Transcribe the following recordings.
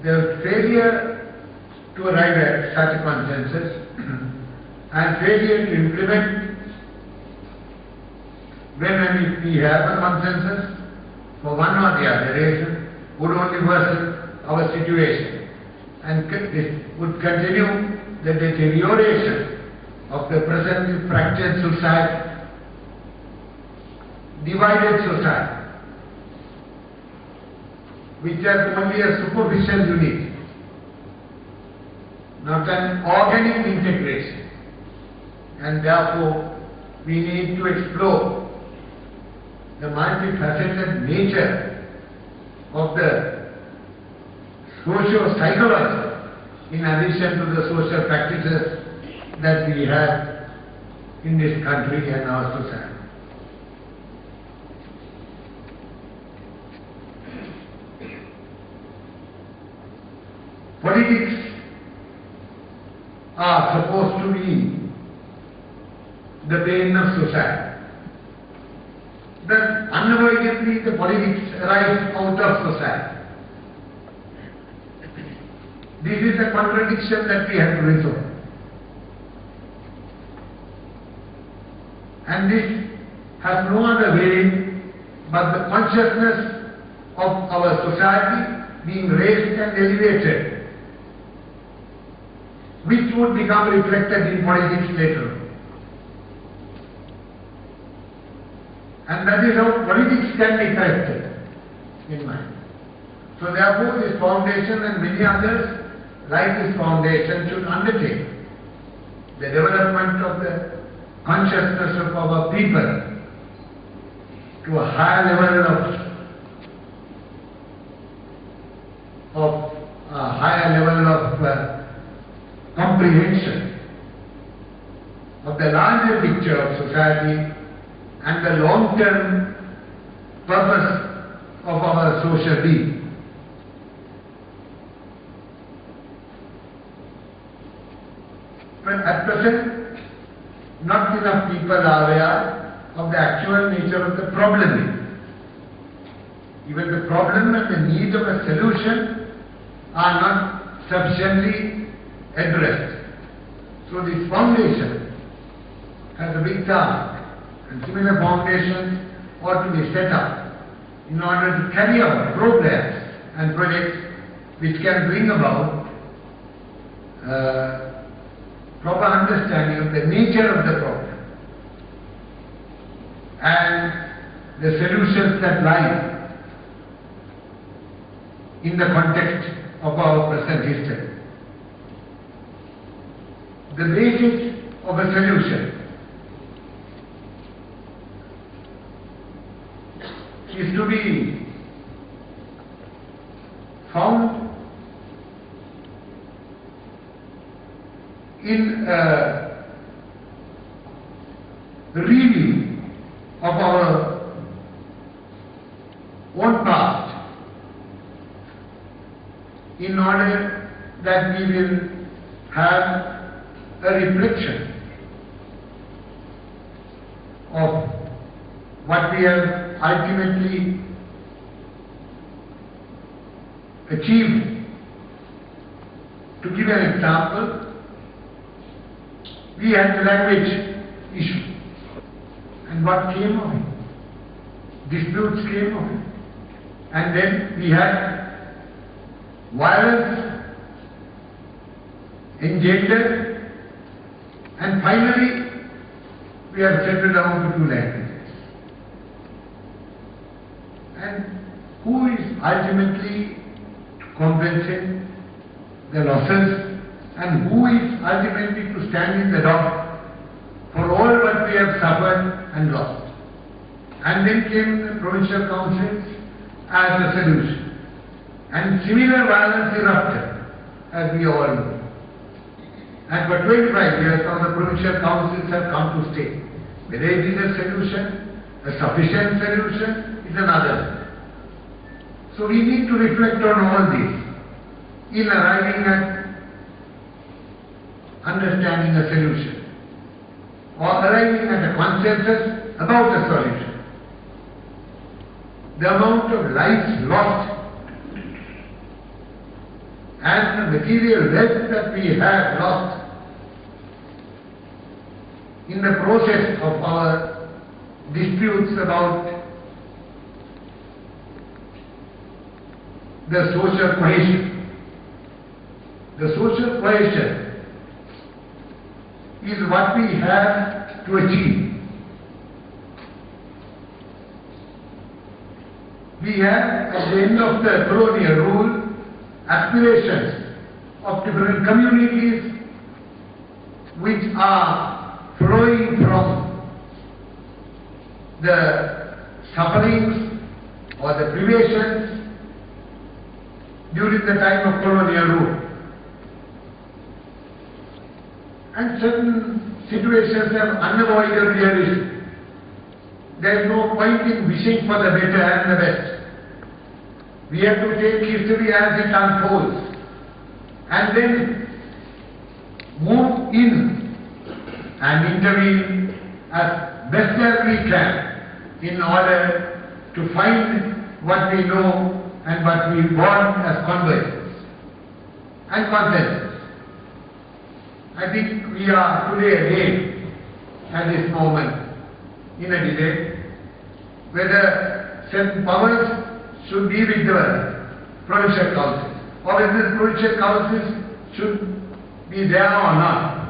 the failure to arrive at such a consensus and failure to implement when we have a consensus for one or the other reason would only worsen our situation and it would continue the deterioration of the present fractured society, divided society, which has only a superficial unity, not an organic integration. And therefore, we need to explore the multifaceted nature of the socio-psychology in addition to the social practices that we have in this country and our society. Politics are supposed to be the bane of society. Then unavoidably the politics arise out of society. This is a contradiction that we have to resolve. And this has no other way but the consciousness of our society being raised and elevated, which would become reflected in politics later on. And that is how politics can be corrected in mind. So therefore this foundation and many others like this foundation should undertake the development of the consciousness of our people to a higher level of comprehension of the larger picture of society and the long-term purpose of our social being. But at present, not enough people are aware of the actual nature of the problem. Even the problem and the need of a solution are not sufficiently addressed. So this foundation has a big task, and similar foundations ought to be set up in order to carry out programs and projects which can bring about proper understanding of the nature of the problem and the solutions that lie in the context of our present history. The basis of a solution is to be found in a review of our own past, in order that we will have a reflection of what we have ultimately achieved. To give an example, we had the language issue, and what came of it? Disputes came of it. And then we had violence engendered, and finally we have settled down to two languages. And who is ultimately to compensate the losses, and who is ultimately to stand in the dock for all what we have suffered and lost? And then came the provincial councils as a solution. And similar violence erupted, as we all know. And for 25 years now the provincial councils have come to stay. Whether it is a solution, a sufficient solution, is another. So we need to reflect on all this in arriving at understanding a solution or arriving at a consensus about a solution. The amount of lives lost material wealth that we have lost in the process of our disputes about the social cohesion. The social cohesion is what we have to achieve. We have, at the end of the colonial rule, aspirations of different communities which are flowing from the sufferings or the privations during the time of colonial rule. And certain situations have unavoidably arisen. There is no point in wishing for the better and the best. We have to take history as it unfolds and then move in and intervene as best as we can in order to find what we know and what we want as convergence and consensus. I think we are today again at this moment in a debate whether certain powers should be with the provincial councils or whether the provincial councils should be there or not.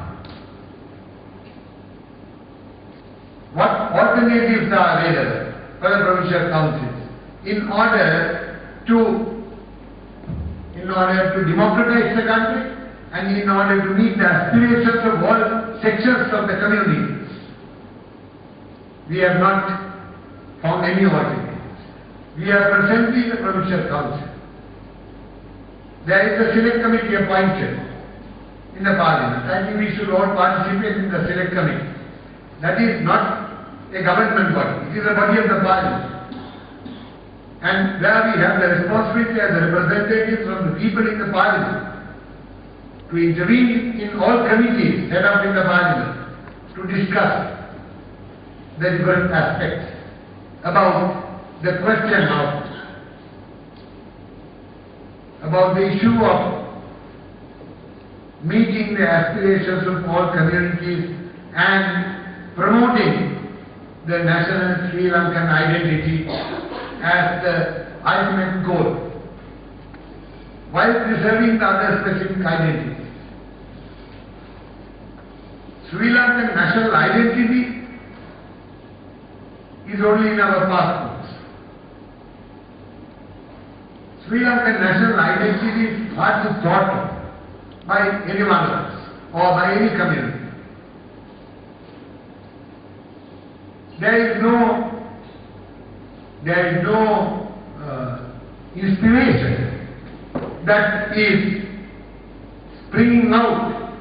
What alternatives are available for the provincial councils in order to democratize the country and in order to meet the aspirations of all sections of the community? We have not found any alternatives. We are presently in the provincial council. There is a select committee appointed in the parliament. I think we should all participate in the select committee. That is not a government body. It is a body of the parliament. And where we have the responsibility as representatives from the people in the parliament to intervene in all committees set up in the parliament to discuss the different aspects about the question about the issue of meeting the aspirations of all communities and promoting the national Sri Lankan identity as the ultimate goal, while preserving the other specific identities. Sri Lankan national identity is only in our passports. Sri Lankan national identity is hardly thought of by anyone else or by any community. There is no inspiration that is springing out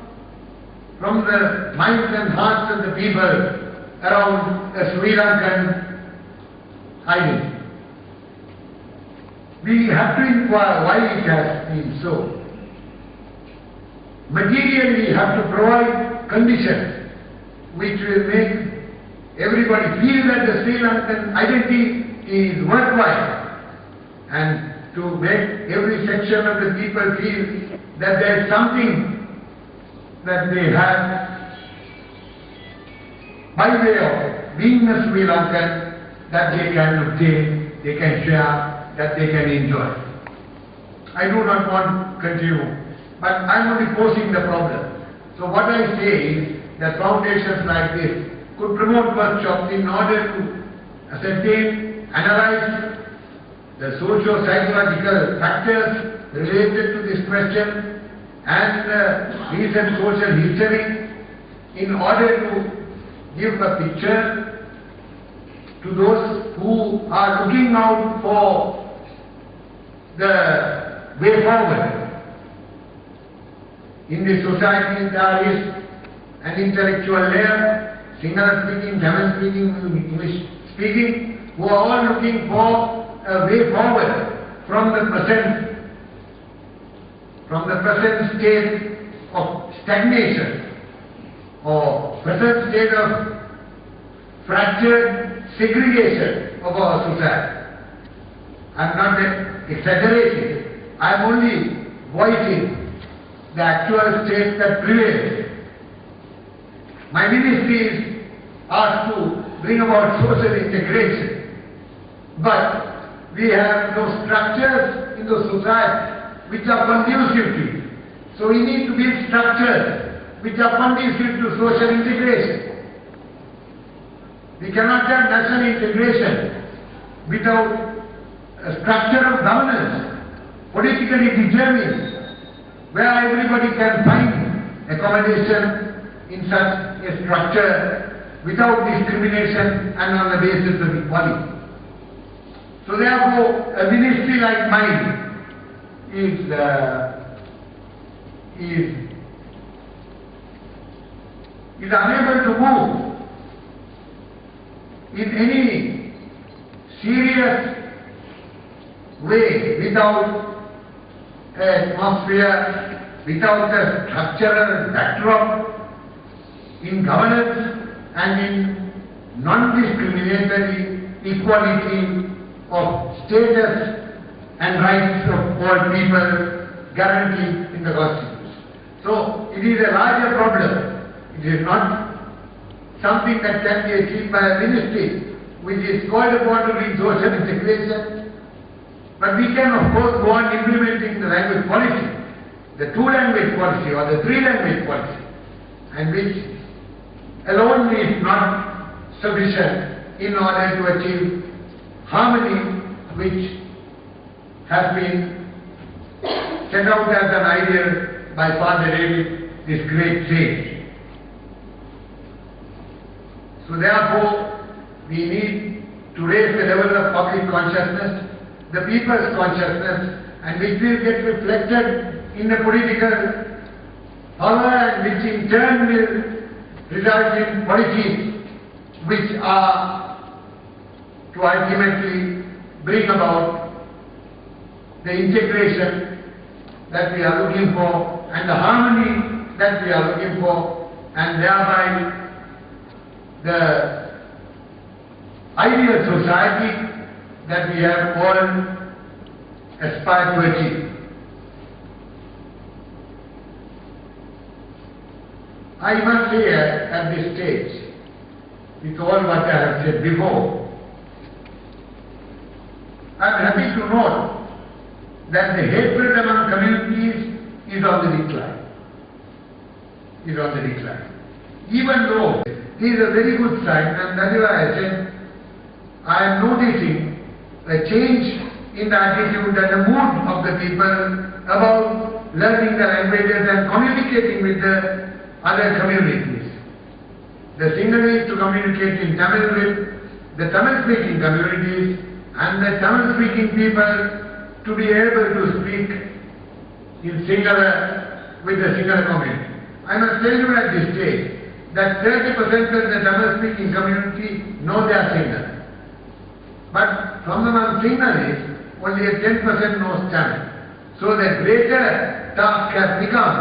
from the minds and hearts of the people around the Sri Lankan identity. We have to inquire why it has been so. Materially, we have to provide conditions which will make everybody feel that the Sri Lankan identity is worthwhile, and to make every section of the people feel that there is something that they have by way of being a Sri Lankan that they can obtain, they can share, that they can enjoy. I do not want to continue, but I am only posing the problem. So what I say is that foundations like this could promote workshops in order to ascertain, analyze the socio-psychological factors related to this question and recent social history in order to give a picture to those who are looking out for the way forward. In this society there is an intellectual layer, Sinhala speaking, Tamil speaking, English speaking, who are all looking for a way forward from the present state of stagnation or present state of fractured segregation of our society. I am not exaggerating, I am only voicing the actual state that prevails. My ministry is asked to bring about social integration, but we have no structures in the society which are conducive to it. So we need to build structures which are conducive to social integration. We cannot have national integration without a structure of governance, politically determined, where everybody can find accommodation in such a structure without discrimination and on the basis of equality. So therefore, a ministry like mine is unable to move in any serious way without an atmosphere, without a structural backdrop in governance and in non-discriminatory equality of status and rights of all people guaranteed in the Constitution. So it is a larger problem. It is not something that can be achieved by a ministry which is called upon to bring social integration. But we can of course go on implementing the language policy, the two-language policy or the three-language policy, and which alone is not sufficient in order to achieve harmony which has been set out as an ideal by Father David, this great sage. So therefore, we need to raise the level of public consciousness, the people's consciousness, and which will get reflected in the political power and which in turn will result in policies which are to ultimately bring about the integration that we are looking for and the harmony that we are looking for, and thereby the ideal society that we have all aspired to achieve. I must say at this stage, with all what I have said before, I am happy to note that the hatred among communities is on the decline. Even though this is a very good sign, and that is why I said I am noticing a change in the attitude and the mood of the people about learning the languages and communicating with the other communities. The Sinhalese to communicate in Tamil with the Tamil-speaking communities, and the Tamil-speaking people to be able to speak in Sinhala with the Sinhala community. I must tell you at this stage that 30% of the Tamil-speaking community know their Sinhala. But from among Sinhalese, only 10% knows Tamil. So the greater task has become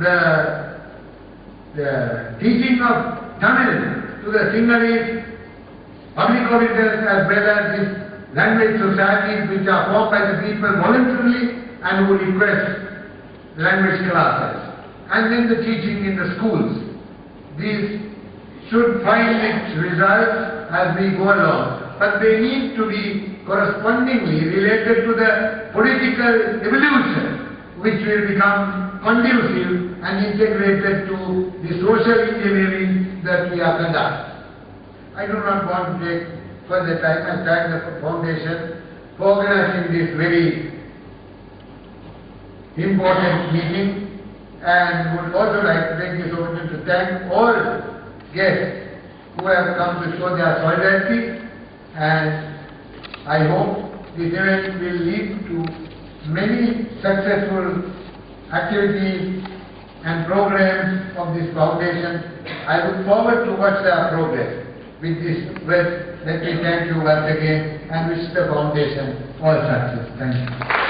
the teaching of Tamil to the Sinhalese public officers as well as these language societies which are formed by the people voluntarily and who request language classes. And then the teaching in the schools. These should find its results as we go along, but they need to be correspondingly related to the political evolution which will become conducive and integrated to the social engineering that we are conducting. I do not want to take further time and thank the Foundation for organizing this very important meeting, and would also like to take this opportunity to thank all guests who have come to show their solidarity, and I hope this event will lead to many successful activities and programs of this foundation. I look forward to watch their progress. With this word, let me thank you once again and wish the foundation all success. Thank you.